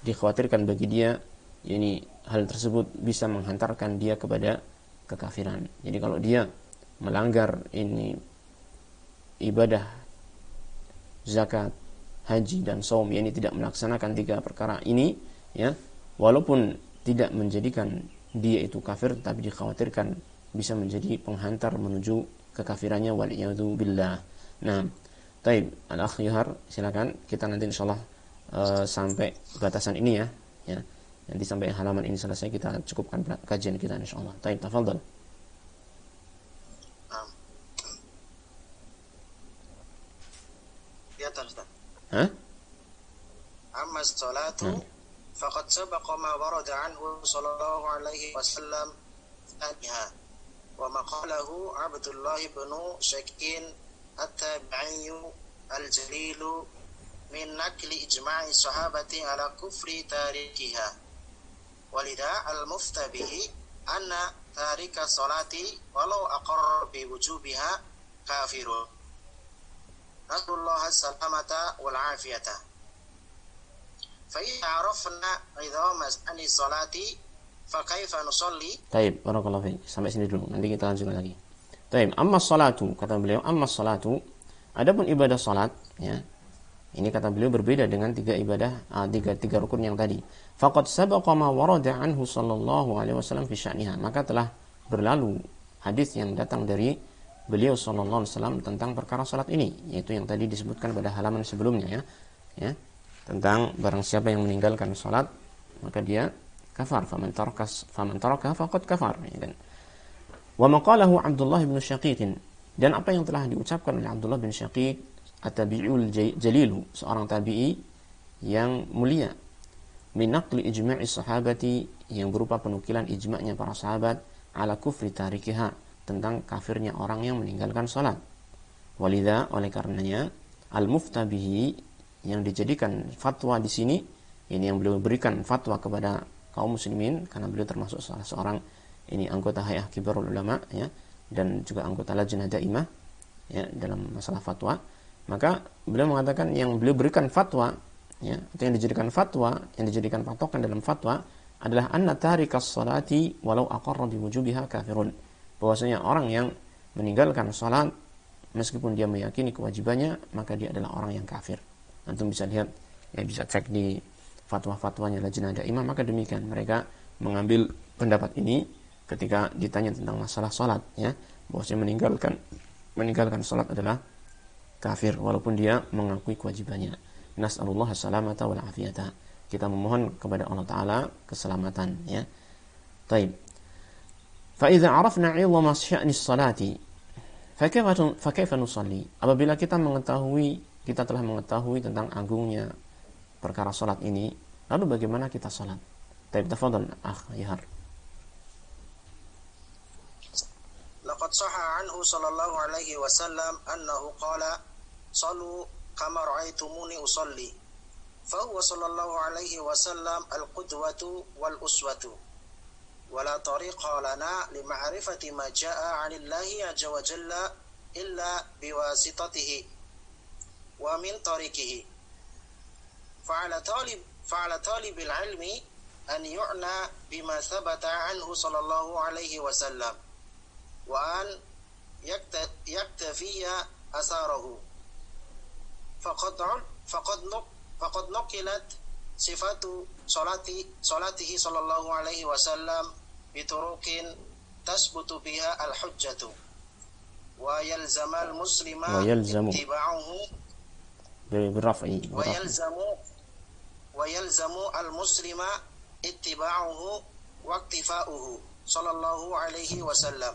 dikhawatirkan bagi dia, yakni hal tersebut bisa menghantarkan dia kepada kekafiran. Jadi kalau dia melanggar ini ibadah zakat, haji, dan shaum, yakni tidak melaksanakan 3 perkara ini, ya, walaupun tidak menjadikan dia itu kafir, tapi dikhawatirkan bisa menjadi penghantar menuju kekafirannya, waliyadu billah. Nah, taib al-akh Yuhar, silakan, kita nanti insyaallah sampai batasan ini, ya. Nanti sampai halaman ini selesai kita cukupkan kajian kita insyaallah. Taib, tafadhal. Ya, Ustaz. أما الصلاة فقد سبق ما ورد عنه صلى الله عليه وسلم ثانيها، وما قاله عبد الله بن شكين التابعي الجليل من نقل إجماع الصحابة على كفر تاركها، ولذا المفتى به أن تارك الصلاة ولو أقر بوجوبها كافر. نسأل الله السلامة والعافية. فإذا عرفنا عظام عن الصلاة فكيف نصلي؟ طيب بارك الله فيك. Sampai sini dulu, nanti kita lanjutkan lagi. Taib, amma salatu, kata beliau, amma salatu, adapun ibadah salat, ya. Ini kata beliau berbeda dengan 3 ibadah, 3 rukun yang tadi. Faqad sabaqa ma warada anhu sallallahu alaihi wasallam fi sya'niha. Maka telah berlalu hadis yang datang dari beliau sallallahu alaihi wasallam tentang perkara salat ini, yaitu yang tadi disebutkan pada halaman sebelumnya, ya. Tentang barang siapa yang meninggalkan salat maka dia kafar, faman taraka faqad kafar, ya kan. Wa maqalahu Abdullah bin Syaqiq, dan apa yang telah diucapkan oleh Abdullah bin Syaqiq at-tabi'ul jalilu, seorang tabi'i yang mulia, min naqli ijma'i sahabati, yang berupa penukilan ijma'nya para sahabat, ala kufri tarikiha, tentang kafirnya orang yang meninggalkan salat. Walidha, oleh karenanya, al-mufta bihi, yang dijadikan fatwa di sini, ini yang beliau berikan fatwa kepada kaum muslimin, karena beliau termasuk salah seorang ini anggota Hay'ah Kibarul Ulama, ya, dan juga anggota Lajnah Daimah, ya, dalam masalah fatwa. Maka beliau mengatakan yang beliau berikan fatwa, ya, atau yang dijadikan fatwa, yang dijadikan patokan dalam fatwa adalah anna tarikas salati walau aqarra biwujubiha kafirun, bahwasanya orang yang meninggalkan salat meskipun dia meyakini kewajibannya maka dia adalah orang yang kafir. Antum bisa lihat, ya, bisa cek di fatwa-fatwanya Lajnah Daimah, maka demikian mereka mengambil pendapat ini ketika ditanya tentang masalah salat, ya, bahwasanya meninggalkan salat adalah kafir walaupun dia mengakui kewajibannya. Nas'alullah salamata wal afiyata. Kita memohon kepada Allah Ta'ala keselamatan, ya. Taib. Fa idza 'arafna 'idhama sya'ni sholati fa kaifa nusalli? Apabila kita telah mengetahui tentang agungnya perkara salat ini, lalu bagaimana kita salat? Taib, tafadhal akh Yahar. Laqad sahha anhu sallallahu alaihi wasallam annahu qala sallu kama ra'aitumuni usalli. Fa huwa sallallahu alaihi wasallam al-qudwatu wal uswatu. ولا طريق لنا لمعرفة ما جاء عن الله عز وجل إلا بواسطته ومن طريقه فعلى طالب العلم أن يعنى بما ثبت عنه صلى الله عليه وسلم وأن يكتفي أثاره فقد نقلت صفات صلاته صلى الله عليه وسلم بطرق تثبت بها الحجة ويلزم المسلم اتباعه ويلزم المسلم اتباعه واقتفاؤه صلى الله عليه وسلم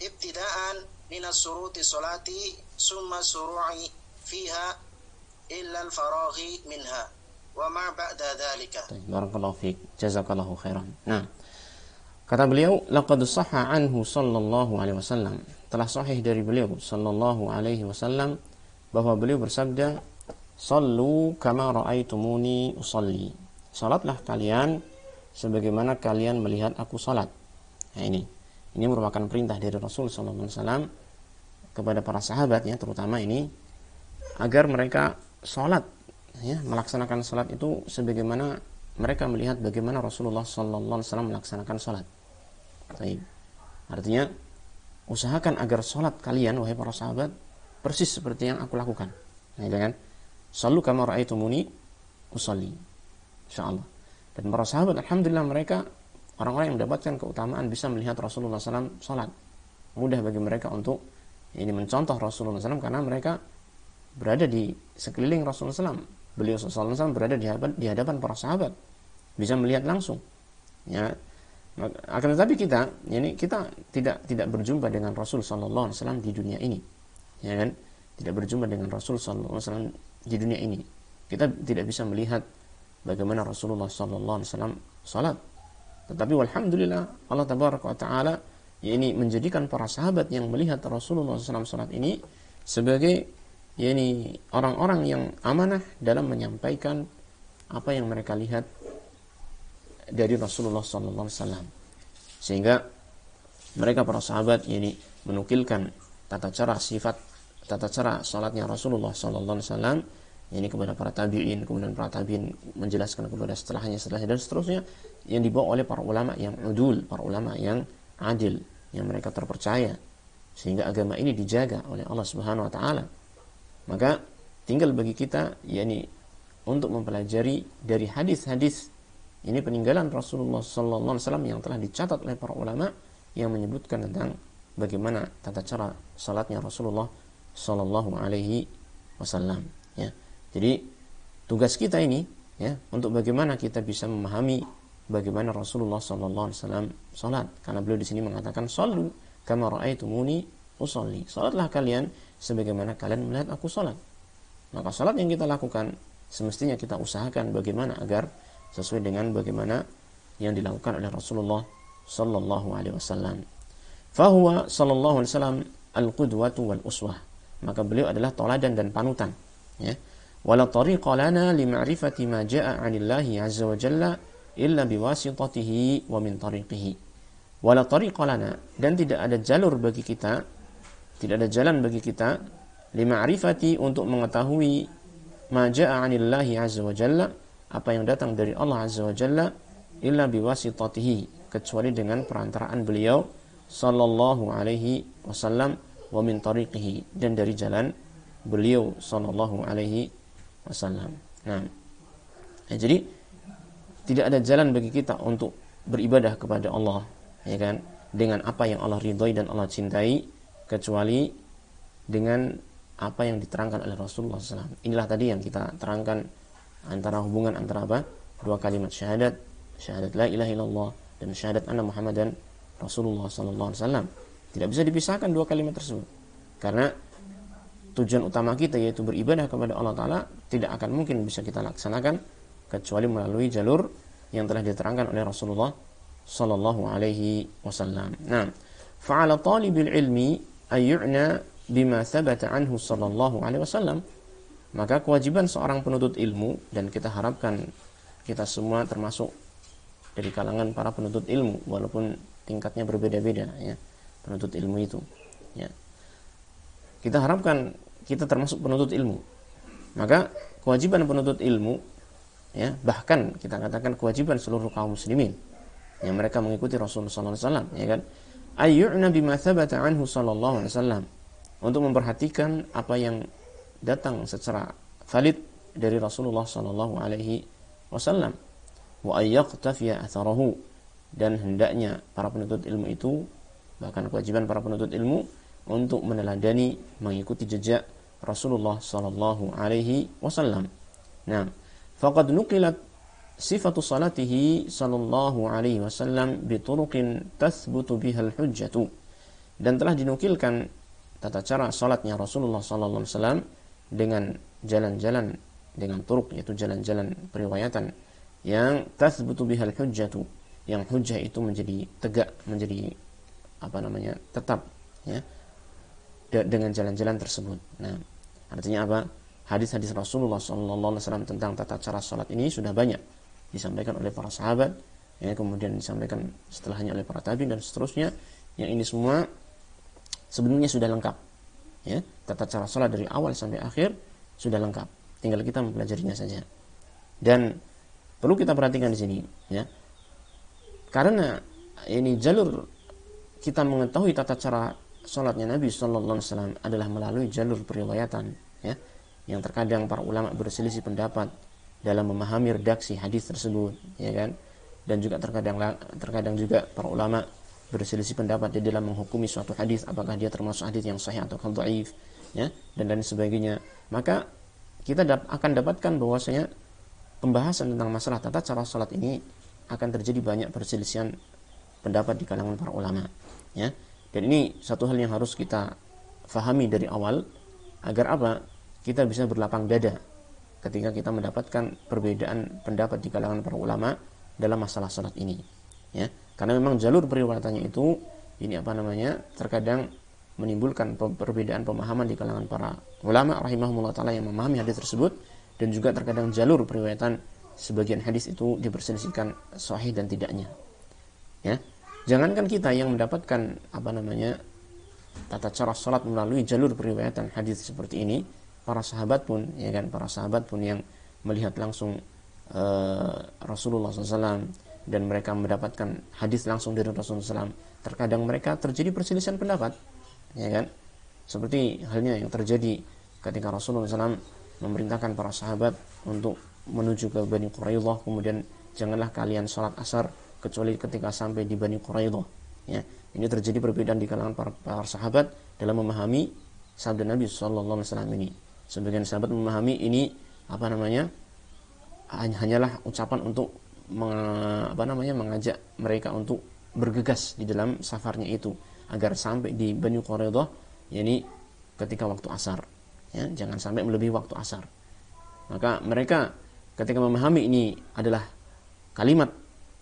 ابتداء من الشروط الصلاة ثم الشروع فيها إلا الفراغ منها وما بعد ذلك. Barakallahu fiik, jazakallahu khairan. Nah, kata beliau, laqad sahha anhu sallallahu alaihi wasallam, telah sahih dari beliau sallallahu alaihi wasallam bahwa beliau bersabda, sallu kama ra'aitumuni usalli. Salatlah kalian sebagaimana kalian melihat aku salat. Nah, ini merupakan perintah dari Rasul sallallahu alaihi wasallam kepada para sahabatnya, terutama ini, agar mereka salat, ya, melaksanakan salat itu sebagaimana mereka melihat bagaimana Rasulullah sallallahu alaihi wasallam melaksanakan salat. Baik. Artinya, usahakan agar salat kalian, wahai para sahabat, persis seperti yang aku lakukan. Nah, kan? Sallu kama ra'aitumuni usalli. Insyaallah. Dan para sahabat, alhamdulillah, mereka orang-orang yang mendapatkan keutamaan bisa melihat Rasulullah SAW salat. Mudah bagi mereka untuk ini mencontoh Rasulullah SAW karena mereka berada di sekeliling Rasulullah SAW. Beliau SAW berada di hadapan para sahabat, bisa melihat langsung. Ya, akan tetapi kita tidak berjumpa dengan Rasul sallallahu alaihi wasallam di dunia ini, ya kan? Tidak berjumpa dengan Rasul sallallahu alaihi wasallam di dunia ini. Kita tidak bisa melihat bagaimana Rasulullah sallallahu alaihi wasallam salat. Tetapi walhamdulillah, Allah tabaraka wa taala ini menjadikan para sahabat yang melihat Rasulullah sallallahu alaihi wasallam salat ini sebagai orang-orang yang amanah dalam menyampaikan apa yang mereka lihat dari Rasulullah SAW, sehingga mereka para sahabat menukilkan tata cara salatnya Rasulullah SAW kepada para tabi'in, kemudian para tabi'in menjelaskan kepada setelahnya dan seterusnya, yang dibawa oleh para ulama yang udul, para ulama yang adil, yang mereka terpercaya, sehingga agama ini dijaga oleh Allah Subhanahu Wa Taala. Maka tinggal bagi kita untuk mempelajari dari hadis-hadis ini peninggalan Rasulullah sallallahu alaihi wasallam yang telah dicatat oleh para ulama yang menyebutkan tentang bagaimana tata cara salatnya Rasulullah sallallahu alaihi wasallam, ya. Jadi tugas kita ini, ya, untuk bagaimana kita bisa memahami bagaimana Rasulullah sallallahu alaihi wasallam salat, karena beliau di sini mengatakan sallu kama ra'aitumuni usolli. Salatlah kalian sebagaimana kalian melihat aku salat. Maka salat yang kita lakukan semestinya kita usahakan bagaimana agar sesuai dengan bagaimana yang dilakukan oleh Rasulullah sallallahu alaihi wasallam. Fahuwa sallallahu alaihi wasallam al-qudwatu wal uswah. Maka beliau adalah teladan dan panutan, ya. Wala tariqa lana li ma'rifati ma jaa'a 'anillahi 'azza wa jalla illa biwasitatihi wa min tariqihi. Wala tariqa lana, dan tidak ada jalur bagi kita, tidak ada jalan bagi kita li ma'rifati, untuk mengetahui ma jaa'a 'anillahi 'azza wa jalla, apa yang datang dari Allah Azza wa Jalla, illa biwasitatihi, kecuali dengan perantaraan beliau sallallahu alaihi wasallam, wa min tariqihi, dan dari jalan beliau sallallahu alaihi wasallam. Nah, jadi tidak ada jalan bagi kita untuk beribadah kepada Allah ya kan, dengan apa yang Allah ridhoi dan Allah cintai, kecuali dengan apa yang diterangkan oleh Rasulullah SAW. Inilah tadi yang kita terangkan antara hubungan antara apa? Dua kalimat syahadat la ilaha illallah dan syahadat anna Muhammadan Rasulullah SAW. Tidak bisa dipisahkan dua kalimat tersebut. Karena tujuan utama kita yaitu beribadah kepada Allah Ta'ala tidak akan mungkin bisa kita laksanakan kecuali melalui jalur yang telah diterangkan oleh Rasulullah sallallahu alaihi wasallam. Nah, fa'ala talibil ilmi ayyu'na bima thabata anhu sallallahu alaihi wasallam. Maka kewajiban seorang penuntut ilmu, dan kita harapkan kita semua termasuk dari kalangan para penuntut ilmu walaupun tingkatnya berbeda-beda ya, penuntut ilmu itu ya. Kita harapkan kita termasuk penuntut ilmu. Maka kewajiban penuntut ilmu ya, bahkan kita katakan kewajiban seluruh kaum muslimin yang mereka mengikuti Rasulullah sallallahu alaihi wasallam ya kan, ayyu'na bima thabata anhu sallallahu alaihi wasallam, untuk memperhatikan apa yang datang secara valid dari Rasulullah sallallahu alaihi wasallam, wa ayyaqtafiya atharahu, dan hendaknya para penuntut ilmu itu, bahkan kewajiban para penuntut ilmu untuk meneladani, mengikuti jejak Rasulullah sallallahu alaihi wasallam. Nah, faqad nuqilat sifatu salatihi sallallahu alaihi wasallam bi turuqin tathbutu biha al-hujjatu, dan telah dinukilkan tata cara salatnya Rasulullah sallallahu alaihi wasallam dengan jalan-jalan, dengan turuk, yaitu jalan-jalan periwayatan yang tathbutu biha al-hujjatu, yang hujjah itu menjadi tegak, menjadi tetap ya, dengan jalan-jalan tersebut. Nah, artinya apa? Hadis-hadis Rasulullah SAW tentang tata cara salat ini sudah banyak disampaikan oleh para sahabat, ya, kemudian disampaikan setelahnya oleh para tabi'in dan seterusnya. Yang ini semua sebenarnya sudah lengkap. Ya, tata cara salat dari awal sampai akhir sudah lengkap. Tinggal kita mempelajarinya saja. Dan perlu kita perhatikan di sini, ya, karena ini jalur kita mengetahui tata cara salatnya Nabi Sallallahu Alaihi Wasallam adalah melalui jalur periwayatan, ya, yang terkadang para ulama berselisih pendapat dalam memahami redaksi hadis tersebut, ya kan, dan juga terkadang juga para ulama berselisih pendapat di dalam menghukumi suatu hadis, apakah dia termasuk hadis yang sahih atau dhaif, ya, dan lain sebagainya. Maka kita akan dapatkan bahwasanya pembahasan tentang masalah tata cara salat ini akan terjadi banyak perselisihan pendapat di kalangan para ulama, ya. Dan ini satu hal yang harus kita fahami dari awal agar apa? Kita bisa berlapang dada ketika kita mendapatkan perbedaan pendapat di kalangan para ulama dalam masalah salat ini, ya. Karena memang jalur periwayatannya itu terkadang menimbulkan perbedaan pemahaman di kalangan para ulama rahimahumullah taala yang memahami hadis tersebut, dan juga terkadang jalur periwayatan sebagian hadis itu diperselisihkan sahih dan tidaknya. Ya. Jangankan kita yang mendapatkan tata cara salat melalui jalur periwayatan hadis seperti ini, para sahabat pun, ya kan, para sahabat pun yang melihat langsung Rasulullah SAW dan mereka mendapatkan hadis langsung dari Rasulullah SAW, terkadang mereka terjadi perselisihan pendapat, ya kan, seperti halnya yang terjadi ketika Rasulullah SAW memerintahkan para sahabat untuk menuju ke Bani Quraidah, kemudian janganlah kalian sholat asar kecuali ketika sampai di Bani Quraidah, ya. Ini terjadi perbedaan di kalangan para sahabat dalam memahami sabda Nabi Sallallahu Alaihi Wasallam ini. Sebagian sahabat memahami ini hanyalah ucapan untuk mengajak mereka untuk bergegas di dalam safarnya itu agar sampai di Bani Quraidah, yakni ketika waktu asar, ya, jangan sampai melebihi waktu asar. Maka mereka ketika memahami ini adalah kalimat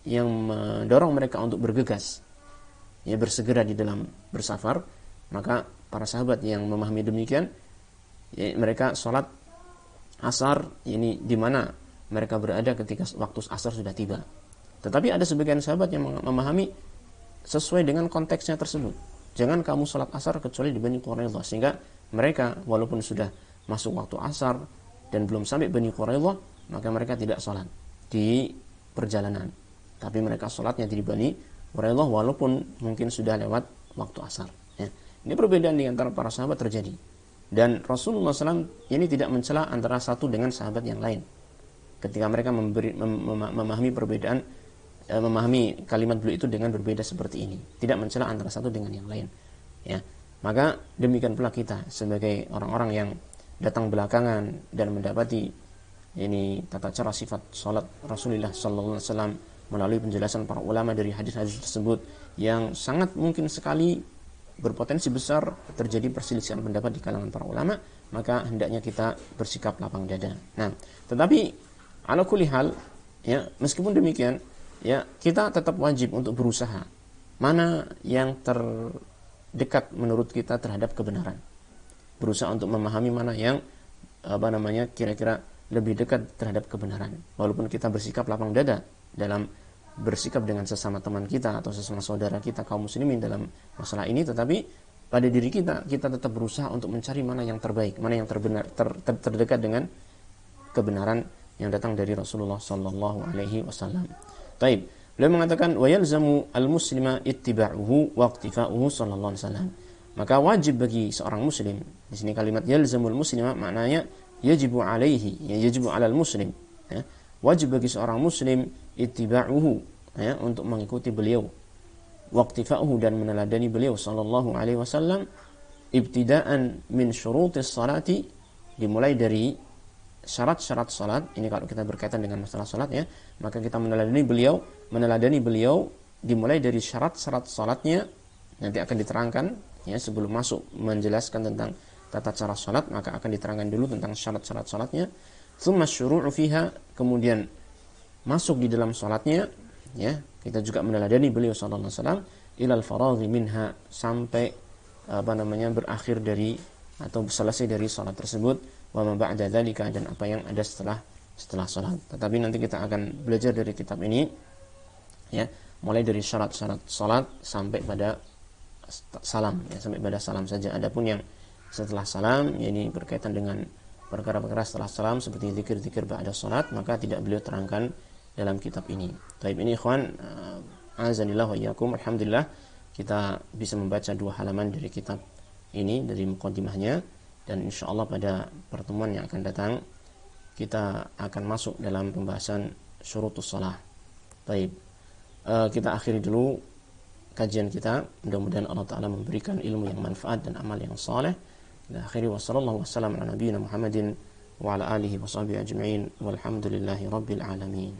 yang mendorong mereka untuk bergegas, ya, bersegera di dalam bersafar, maka para sahabat yang memahami demikian, ya, mereka sholat asar ini di mana mereka berada ketika waktu asar sudah tiba. Tetapi ada sebagian sahabat yang memahami sesuai dengan konteksnya tersebut. Jangan kamu sholat asar kecuali di Bani Quraidah, sehingga mereka walaupun sudah masuk waktu asar dan belum sampai Bani Quraidah, maka mereka tidak sholat di perjalanan, tapi mereka sholatnya di Bani Quraidah walaupun mungkin sudah lewat waktu asar, ya. Ini perbedaan di antara para sahabat terjadi, dan Rasulullah SAW ini tidak mencela antara satu dengan sahabat yang lain ketika mereka memahami perbedaan memahami kalimat beliau itu dengan berbeda seperti ini, tidak mencela antara satu dengan yang lain, ya. Maka demikian pula kita sebagai orang-orang yang datang belakangan dan mendapati ini tata cara sifat salat Rasulullah sallallahu alaihi wasallam melalui penjelasan para ulama dari hadis-hadis tersebut yang sangat mungkin sekali berpotensi besar terjadi perselisihan pendapat di kalangan para ulama, maka hendaknya kita bersikap lapang dada. Nah, tetapi ala kulli hal, ya, meskipun demikian, ya, kita tetap wajib untuk berusaha mana yang terdekat menurut kita terhadap kebenaran. Berusaha untuk memahami mana yang kira-kira lebih dekat terhadap kebenaran. Walaupun kita bersikap lapang dada dalam bersikap dengan sesama teman kita atau sesama saudara kita kaum muslimin dalam masalah ini, tetapi pada diri kita tetap berusaha untuk mencari mana yang terbaik, mana yang terdekat dengan kebenaran yang datang dari Rasulullah sallallahu alaihi wasallam. Taib. Beliau mengatakan wa yalzamu al-muslima ittiba'uhu wa iqtifa'uhu sallallahu alaihi wasallam. Maka wajib bagi seorang muslim. Di sini kalimat yalzamul muslima maknanya yajibu alaihi, ya, yajibu 'alal muslim, ya. Wajib bagi seorang muslim ittiba'uhu, ya, untuk mengikuti beliau, waqtifa'uhu, dan meneladani beliau sallallahu alaihi wasallam, ibtida'an min syurutis salati, dimulai dari syarat-syarat salat. Ini kalau kita berkaitan dengan masalah salat, ya, maka kita meneladani beliau dimulai dari syarat-syarat salatnya. Nanti akan diterangkan, ya, sebelum masuk menjelaskan tentang tata cara salat, maka akan diterangkan dulu tentang syarat-syarat salatnya. Tsumma syuru'u fiha, kemudian masuk di dalam salatnya, ya, kita juga meneladani beliau sallallahu alaihi wasallam ilal faraghi minha, sampai berakhir dari atau selesai dari salat tersebut, wa ma ba'da dzalika, dan apa yang ada setelah salat. Tetapi nanti kita akan belajar dari kitab ini, ya, mulai dari syarat-syarat salat sampai pada salam, ya, sampai pada salam saja. Adapun yang setelah salam, ya, ini berkaitan dengan perkara-perkara setelah salam seperti zikir-zikir ba'da salat, maka tidak beliau terangkan dalam kitab ini. Taib, ini ikhwan, azanillah wa iyyakum, alhamdulillah kita bisa membaca 2 halaman dari kitab ini, dari muqaddimahnya, dan insyaallah pada pertemuan yang akan datang kita akan masuk dalam pembahasan syurutus shalah. Taib, kita akhiri dulu kajian kita. Mudah-mudahan Allah Ta'ala memberikan ilmu yang manfaat dan amal yang saleh. Kita akhiri, wa sallallahu wasallam ala nabiyyina Muhammadin wa ala alihi wa sahbihi ajma'in, walhamdulillahi rabbil alamin.